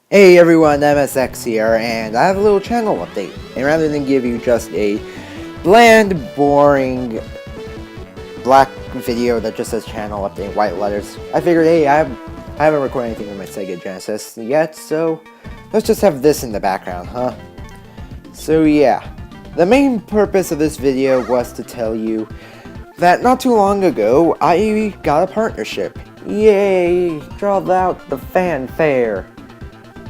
Hey everyone, MSX here, and I have a little channel update. And rather than give you just a bland, boring, black video that just says channel update in white letters, I figured, hey, I haven't recorded anything from my Sega Genesis yet, so let's just have this in the background, huh? So yeah, the main purpose of this video was to tell you that not too long ago, I got a partnership. Yay! Draw out the fanfare!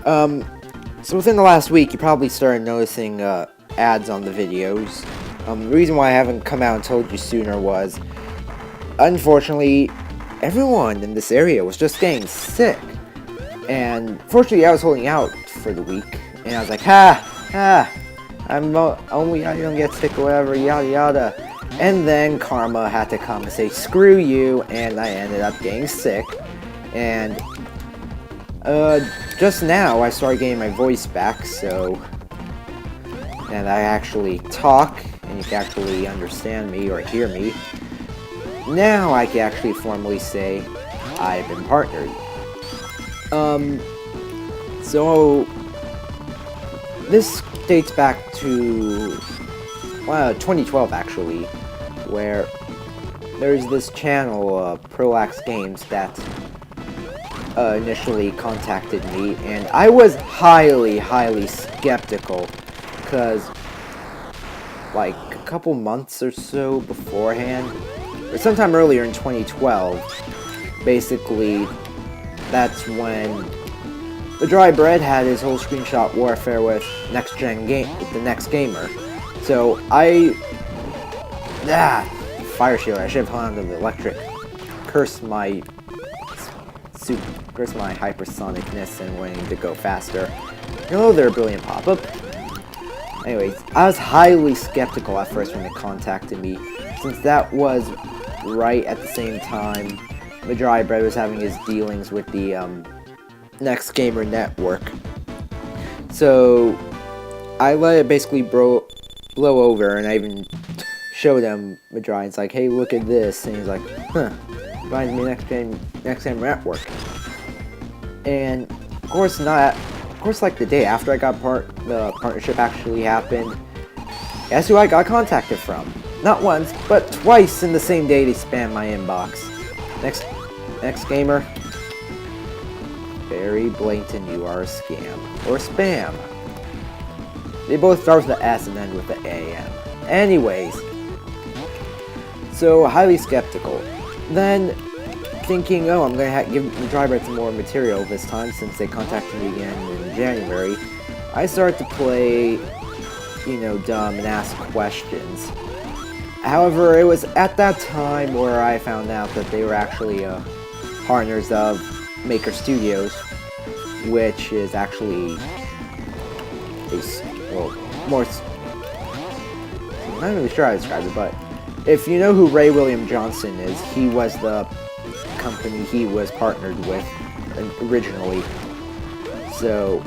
So within the last week, you probably started noticing, ads on the videos. The reason why I haven't come out and told you sooner was, unfortunately, everyone in this area was just getting sick. And fortunately, I was holding out for the week, and I was like, I don't get sick or whatever, yada yada. And then karma had to come and say, screw you, and I ended up getting sick. And just now I started getting my voice back, and I actually talk, and you can actually understand me or hear me. Now I can actually formally say I've been partnered. So this dates back to 2012 actually, where there's this channel, Prolax Games, that initially contacted me, and I was highly skeptical, because like a couple months or so beforehand, or sometime earlier in 2012, basically that's when the Dry Bread had his whole screenshot warfare with the Next Gamer. So fire shield, I should have hung onto the electric. Curse my hypersonicness and wanting to go faster. Hello there, brilliant pop-up. Anyways, I was highly skeptical at first when they contacted me, since that was right at the same time the Dry Bread was having his dealings with the Next Gamer Network. So I let it basically blow over, and I even showed him the Dry. It's like, hey, look at this, and he's like, huh. Reminds me of Next Gamer Network. And of course like the day after I got the partnership actually happened, guess who I got contacted from? Not once, but twice in the same day they spammed my inbox. Next Gamer, very blatant, you are a scam. Or spam. They both start with the S and end with the AM. Anyways, so highly skeptical. Then, thinking, oh, I'm gonna give the Dry Bread some more material this time since they contacted me again in January, I started to play, dumb and ask questions. However, it was at that time where I found out that they were actually partners of Maker Studios, which is actually I'm not really sure how to describe it, but if you know who Ray William Johnson is, he was the company he was partnered with originally. So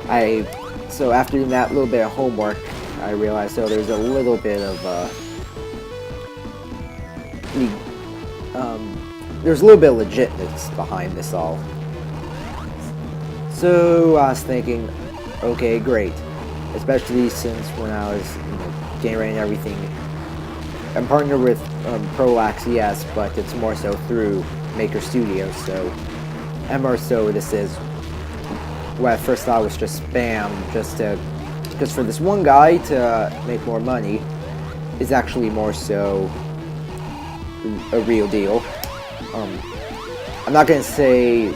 after doing that little bit of homework, I realized there's a little bit of there's a little bit of legitness behind this all. So I was thinking, okay, great, especially since when I was getting ready and everything. I'm partnered with Prolax, yes, but it's more so through Maker Studios, and more so this is what I first thought was just spam, just for this one guy to make more money, is actually more so a real deal. I'm not gonna say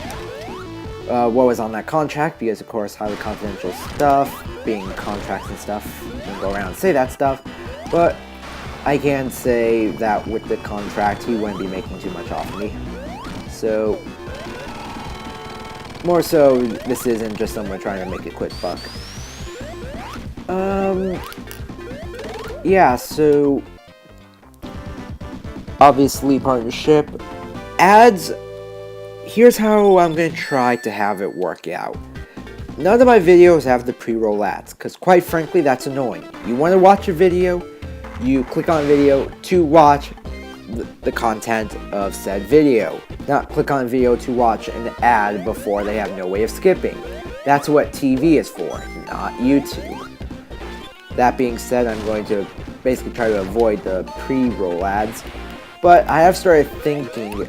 what was on that contract, because of course highly confidential stuff, being contracts and stuff, you can go around and say that stuff, but I can say that with the contract, he wouldn't be making too much off of me. So, more so, this isn't just someone trying to make a quick buck. Yeah, so, obviously partnership. Ads, here's how I'm going to try to have it work out. None of my videos have the pre-roll ads, because quite frankly, that's annoying. You want to watch a video, you click on a video to watch, the content of said video. Not click on a video to watch an ad before they have no way of skipping. That's what TV is for, not YouTube. That being said, I'm going to basically try to avoid the pre-roll ads, but I have started thinking,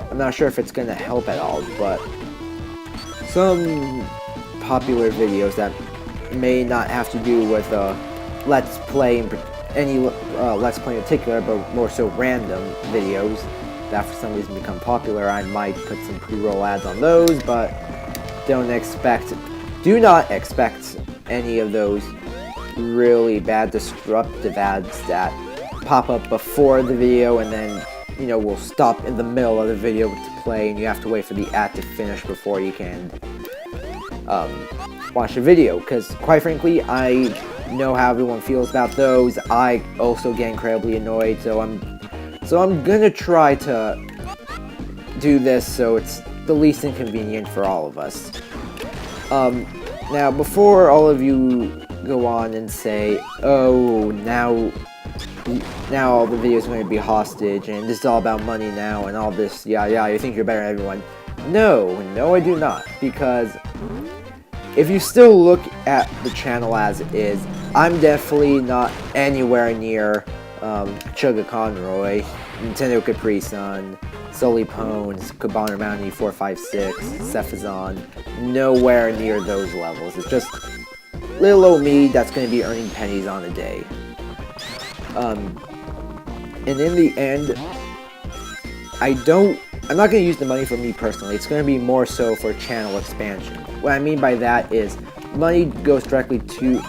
I'm not sure if it's going to help at all, but some popular videos that may not have to do with Let's Play, any Let's Play in particular, but more so random videos that for some reason become popular, I might put some pre-roll ads on those, but do not expect any of those really bad disruptive ads that pop up before the video and then, you know, will stop in the middle of the video to play and you have to wait for the ad to finish before you can watch the video, because quite frankly, I know how everyone feels about those. I also get incredibly annoyed, so I'm gonna try to do this so it's the least inconvenient for all of us. Now, before all of you go on and say, oh, now all the videos are going to be hostage, and this is all about money now, and all this, yeah, you think you're better than everyone. No, I do not, because if you still look at the channel as is, I'm definitely not anywhere near Chugga Conroy, Nintendo Capri Sun, Sully Pones, Cabana Mounty 456, Cephazon, nowhere near those levels. It's just little old me that's going to be earning pennies on a day. And in the end, I'm not going to use the money for me personally. It's going to be more so for channel expansion. What I mean by that is money goes directly to,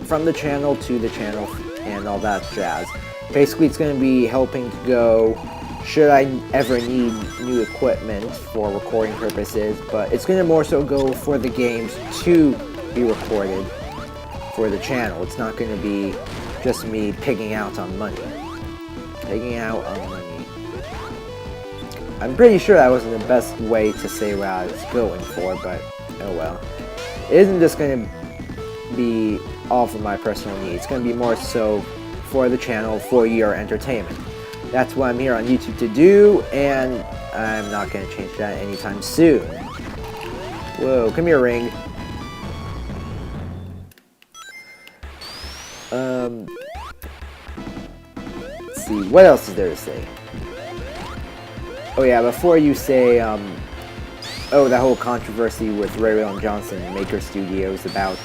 from the channel to the channel and all that jazz. Basically, it's going to be helping to go, should I ever need new equipment for recording purposes, but it's going to more so go for the games to be recorded for the channel. It's not going to be just me pigging out on money. I'm pretty sure that wasn't the best way to say what I was going for, but oh well. It isn't just going to be all for my personal needs. It's going to be more so for the channel, for your entertainment. That's what I'm here on YouTube to do, and I'm not going to change that anytime soon. Whoa, come here, Ring. Let's see, what else is there to say? Oh yeah, before you say, oh, that whole controversy with Ray William Johnson and Maker Studios about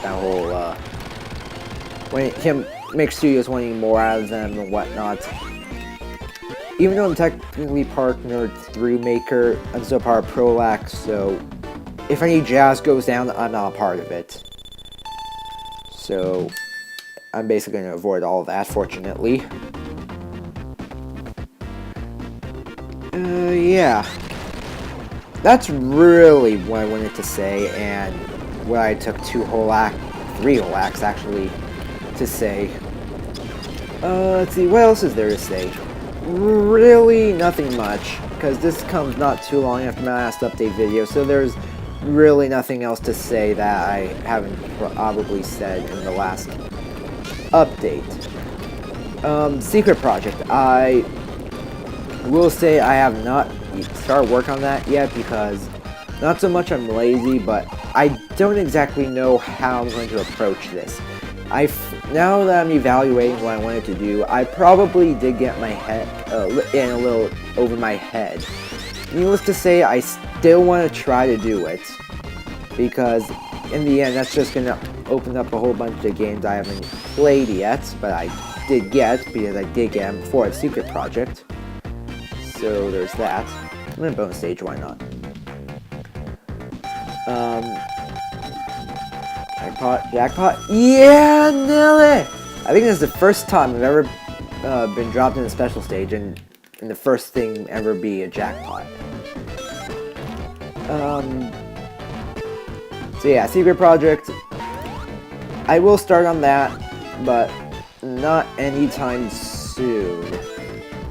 that whole, Maker Studios wanting more out of them and whatnot. Even though I'm technically partnered through Maker, I'm still part of Prolax, so if any jazz goes down, I'm not a part of it. So I'm basically going to avoid all of that, fortunately. Yeah. That's really what I wanted to say, and what I took 3 whole acts actually to say. Let's see, what else is there to say? Really nothing much, because this comes not too long after my last update video, so there's really nothing else to say that I haven't probably said in the last update. Secret Project. I will say I have not started work on that yet, because not so much I'm lazy, but I don't exactly know how I'm going to approach this. Now that I'm evaluating what I wanted to do, I probably did get my head in a little over my head. Needless to say, I still want to try to do it, because in the end, that's just going to open up a whole bunch of games I haven't played yet, but I did get, because I did get them for a Secret Project. So there's that. I'm in a bonus stage, why not? Jackpot? Yeah, nail it! I think this is the first time I've ever been dropped in a special stage, and the first thing ever be a jackpot. So yeah, Secret Project. I will start on that, but not anytime soon,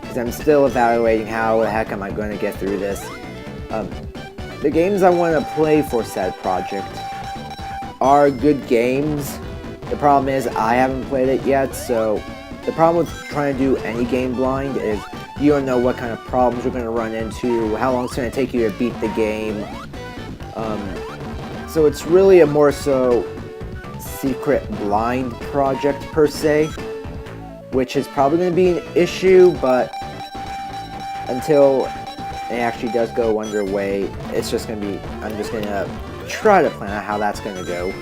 because I'm still evaluating how the heck am I going to get through this. The games I want to play for said project are good games. The problem is I haven't played it yet, so the problem with trying to do any game blind is you don't know what kind of problems you're going to run into, how long it's going to take you to beat the game. So it's really a more so secret blind project per se, which is probably going to be an issue, but until it actually does go underway, it's just going to be, I'm just going to try to plan out how that's going to go.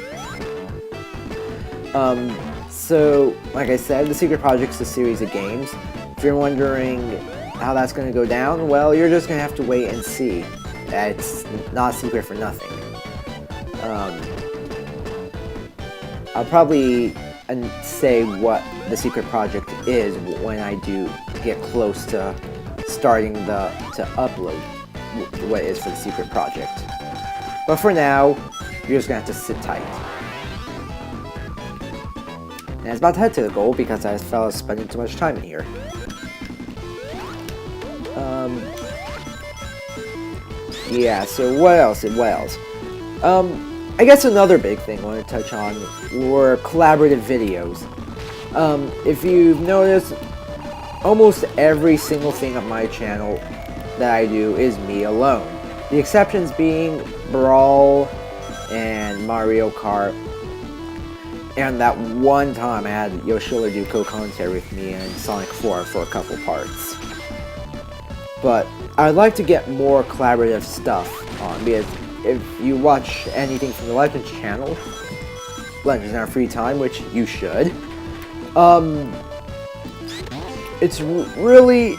So, like I said, the Secret Project's a series of games. If you're wondering how that's going to go down, well, you're just going to have to wait and see. It's not a secret for nothing. I'll probably say what the Secret Project is when I do get close to starting to upload what it is for the Secret Project. But for now, you're just going to have to sit tight. And I was about to head to the goal because I felt I was spending too much time in here. Yeah, so what else? I guess another big thing I want to touch on were collaborative videos. If you've noticed, almost every single thing on my channel that I do is me alone. The exceptions being Brawl and Mario Kart. And that one time I had Yoshilla do co-commentary with me in Sonic 4 for a couple parts. But I'd like to get more collaborative stuff on, because if you watch anything from the Legends channel, Legends in our free time, which you should, it's really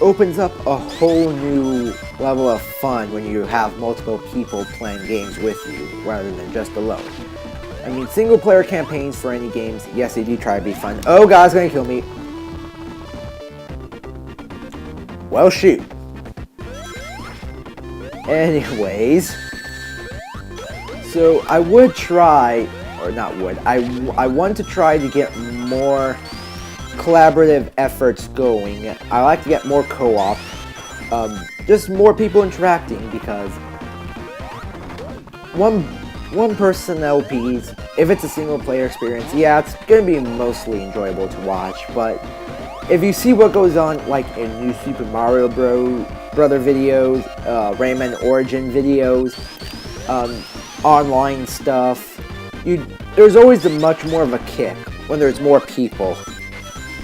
opens up a whole new level of fun when you have multiple people playing games with you, rather than just alone. I mean, single-player campaigns for any games, yes, they do try to be fun. Oh, God's gonna kill me. Well, shoot. Anyways, so I would try, or not would, I want to try to get more collaborative efforts going. I like to get more co-op, just more people interacting, because one person LPs, if it's a single player experience, yeah, it's gonna be mostly enjoyable to watch, but if you see what goes on, like in New Super Mario Brother videos, Rayman Origin videos, online stuff, there's always much more of a kick when there's more people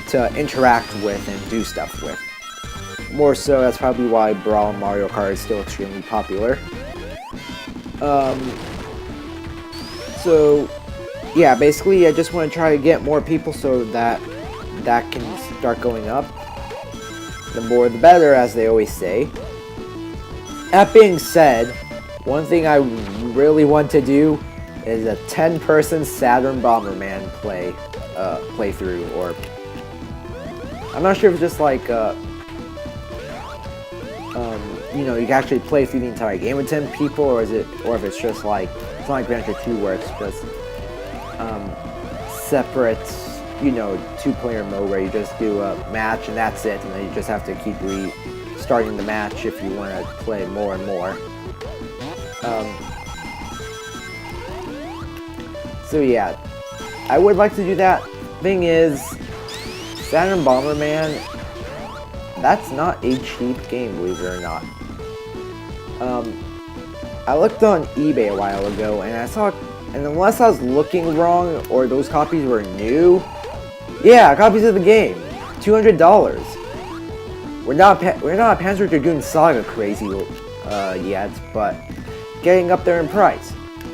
to interact with and do stuff with. More so, that's probably why Brawl and Mario Kart is still extremely popular. So, yeah, basically I just want to try to get more people so that can start going up. The more the better, as they always say. That being said, one thing I really want to do is a 10-person Saturn Bomberman playthrough, or I'm not sure if it's just like you know, you can actually play through the entire game with 10 people, or if it's just like Sonic Adventure 2 where it's just separate, you know, 2-player mode where you just do a match and that's it, and then you just have to keep restarting the match if you want to play more and more. So yeah, I would like to do that. Thing is, Saturn Bomberman, that's not a cheap game, believe it or not. I looked on eBay a while ago, and I saw, and unless I was looking wrong or those copies were new, yeah, copies of the game, $200. We're not Panzer Dragoon Saga crazy yet, but getting up there in price.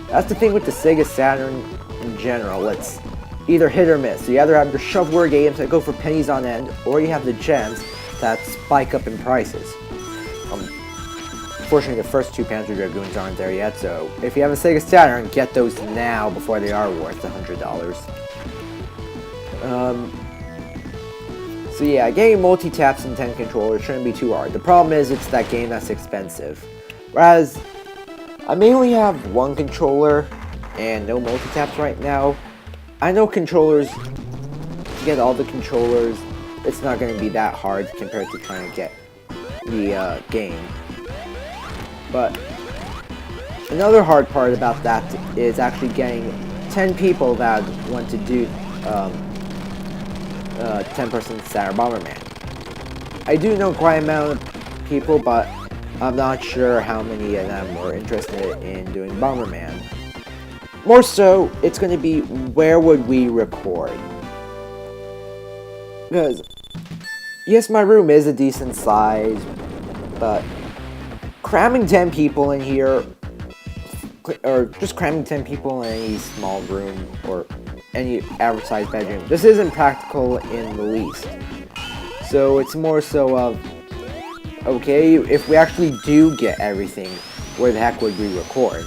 That's the thing with the Sega Saturn in general. It's either hit or miss. You either have your shovelware games that go for pennies on end, or you have the gems that spike up in prices. Unfortunately, the first two Panzer Dragoons aren't there yet, so if you have a Sega Saturn, get those now before they are worth $100. So yeah, getting multi-taps and 10 controllers shouldn't be too hard. The problem is, it's that game that's expensive. Whereas, I mainly have one controller and no multi-taps right now. I know controllers, to get all the controllers, it's not going to be that hard compared to trying to get the game. But another hard part about that is actually getting 10 people that want to do 10% Sarah Bomberman. I do know quite an amount of people, but I'm not sure how many of them are interested in doing Bomberman. More so, it's going to be where would we record? Because, yes, my room is a decent size, but cramming 10 people in here, or just cramming 10 people in any small room, or any average sized bedroom, this isn't practical in the least. So it's more so of, okay, if we actually do get everything, where the heck would we record?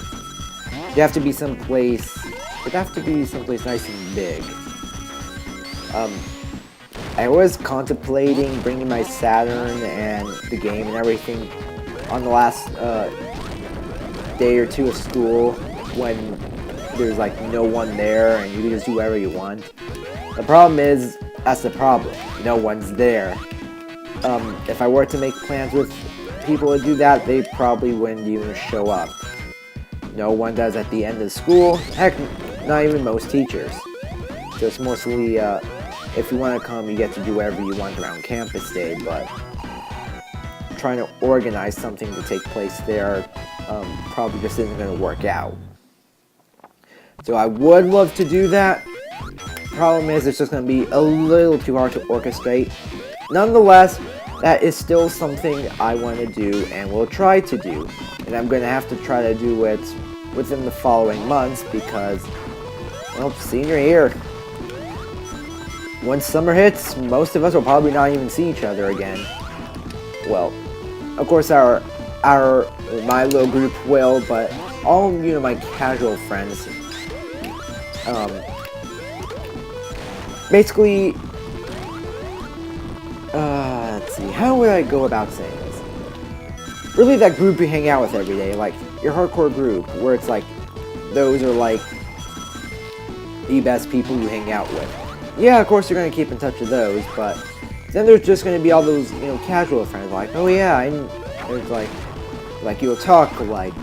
It'd have to be someplace nice and big. I was contemplating bringing my Saturn and the game and everything on the last day or two of school when there's like no one there and you can just do whatever you want. The problem is, that's the problem. No one's there. If I were to make plans with people to do that, they probably wouldn't even show up. No one does at the end of school. Heck, not even most teachers. Just mostly, if you want to come, you get to do whatever you want around campus day, but trying to organize something to take place there probably just isn't going to work out. So I would love to do that. Problem is, it's just going to be a little too hard to orchestrate. Nonetheless, that is still something I want to do and will try to do. And I'm going to have to try to do it within the following months because, well, senior year. Once summer hits, most of us will probably not even see each other again. Well, of course my little group will, but all, my casual friends, basically, let's see, how would I go about saying this? Really that group you hang out with every day, like your hardcore group, where it's like, those are like the best people you hang out with. Yeah, of course you're going to keep in touch with those, but then there's just going to be all those, casual friends, like, oh yeah, there's like you'll talk, like,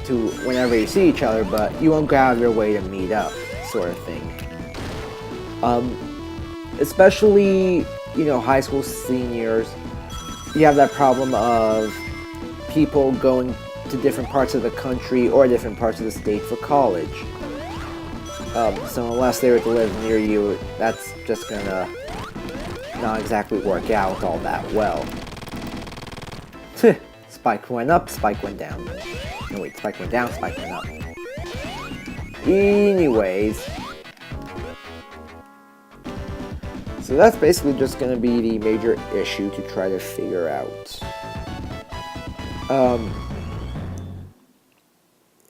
to whenever you see each other, but you won't go out of your way to meet up, sort of thing. Especially, high school seniors, you have that problem of people going to different parts of the country or different parts of the state for college. So unless they were to live near you, that's just gonna not exactly work out all that well. Spike went up, Spike went down. No wait, Spike went down, Spike went up. Anyways. So that's basically just gonna be the major issue to try to figure out.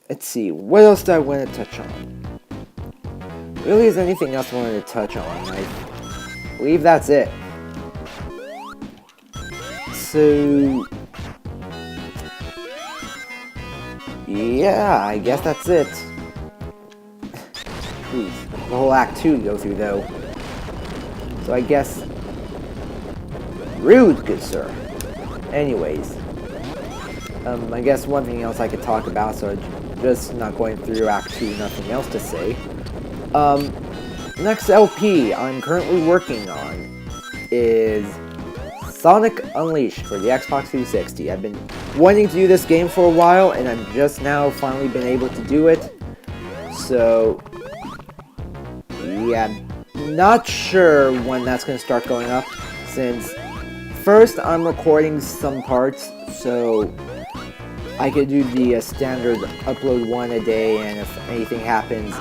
Let's see, what else do I want to touch on? Really, is anything else I wanted to touch on? I believe that's it. So, yeah, I guess that's it. Jeez, the whole Act 2 to go through, though. So I guess... Rude, good sir. Anyways. I guess one thing else I could talk about, so just not going through Act 2, nothing else to say. Next LP I'm currently working on is Sonic Unleashed for the Xbox 360. I've been wanting to do this game for a while, and I'm just now finally been able to do it. So, yeah, not sure when that's going to start going up, since first I'm recording some parts, so I could do the standard upload one a day, and if anything happens,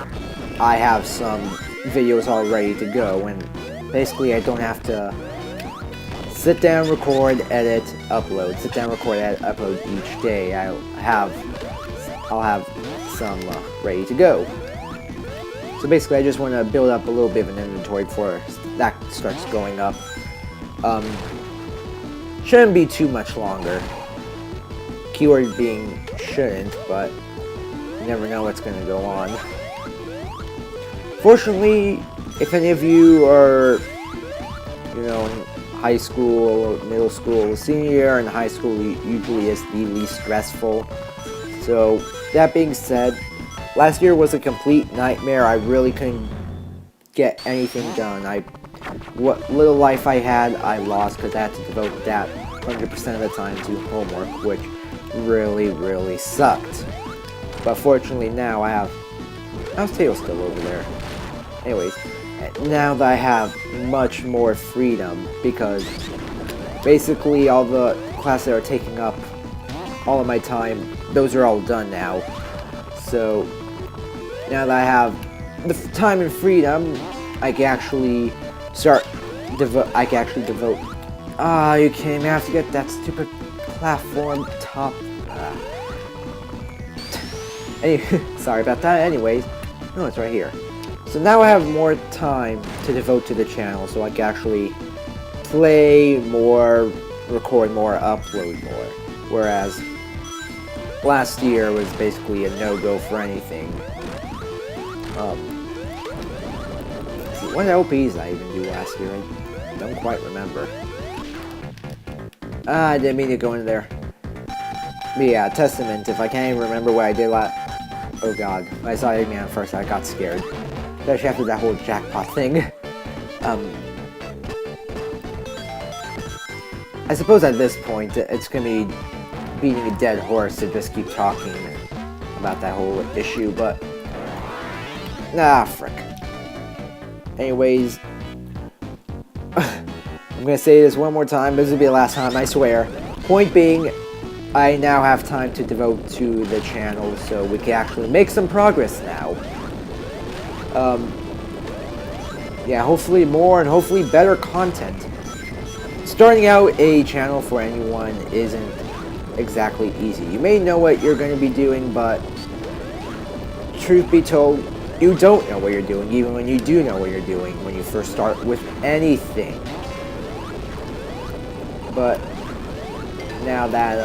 I have some videos all ready to go, and basically I don't have to sit down, record, edit, upload, sit down, record, edit, upload each day. I'll have some ready to go. So basically I just want to build up a little bit of an inventory before that starts going up. Shouldn't be too much longer. Keyword being shouldn't, but you never know what's going to go on. Fortunately, if any of you are, in high school, middle school, senior year, and high school usually is the least stressful. So, that being said, last year was a complete nightmare. I really couldn't get anything done. I what little life I had, I lost because I had to devote that 100% of the time to homework, which really sucked. But fortunately now I have... How's Tail still over there? Anyways, now that I have much more freedom, because basically all the classes that are taking up all of my time, those are all done now. So now that I have the time and freedom, I can actually devote. Ah, you kidding me? I have to get that stupid platform top. Sorry about that. Anyways, no, it's right here. So now I have more time to devote to the channel, so I can actually play more, record more, upload more. Whereas last year was basically a no-go for anything. What LPs did I even do last year? I don't quite remember. I didn't mean to go in there. But yeah, Testament, if I can't even remember what I did last... Oh god, when I saw Eggman first, I got scared. Especially after that whole jackpot thing. I suppose at this point, it's gonna be beating a dead horse to just keep talking about that whole issue, but... Nah, frick. Anyways... I'm gonna say this one more time, this will be the last time, I swear. Point being, I now have time to devote to the channel, so we can actually make some progress now. Yeah, hopefully more and hopefully better content. Starting out a channel for anyone isn't exactly easy. You may know what you're going to be doing, but truth be told, you don't know what you're doing, even when you do know what you're doing when you first start with anything. But now that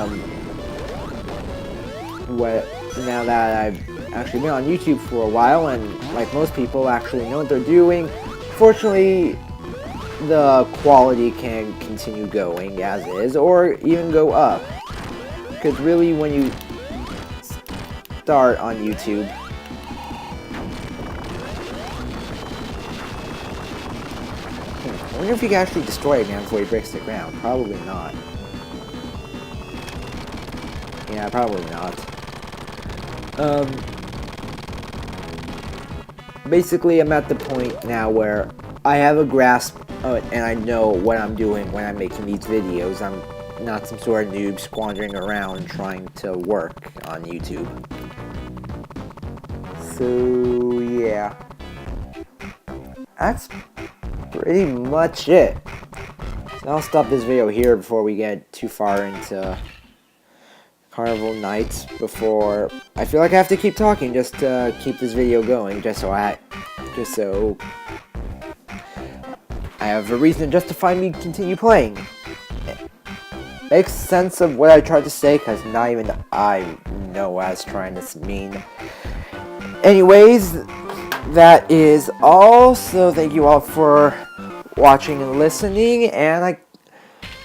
I've actually been on YouTube for a while, and like most people actually know what they're doing, fortunately the quality can continue going as is, or even go up. Because really, when you start on YouTube, I wonder if you can actually destroy a man before he breaks the ground. Probably not. Yeah, probably not. Basically, I'm at the point now where I have a grasp of it, and I know what I'm doing when I'm making these videos. I'm not some sort of noob squandering around trying to work on YouTube. So, yeah. That's pretty much it. So I'll stop this video here before we get too far into Carnival Nights, before I feel like I have to keep talking just to keep this video going, just so I have a reason to justify me continue playing. Makes sense of what I tried to say, because not even I know what I was trying to mean. Anyways, that is all, so thank you all for watching and listening, and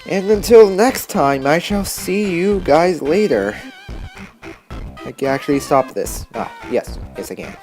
until next time, I shall see you guys later. I can actually stop this. Yes I can.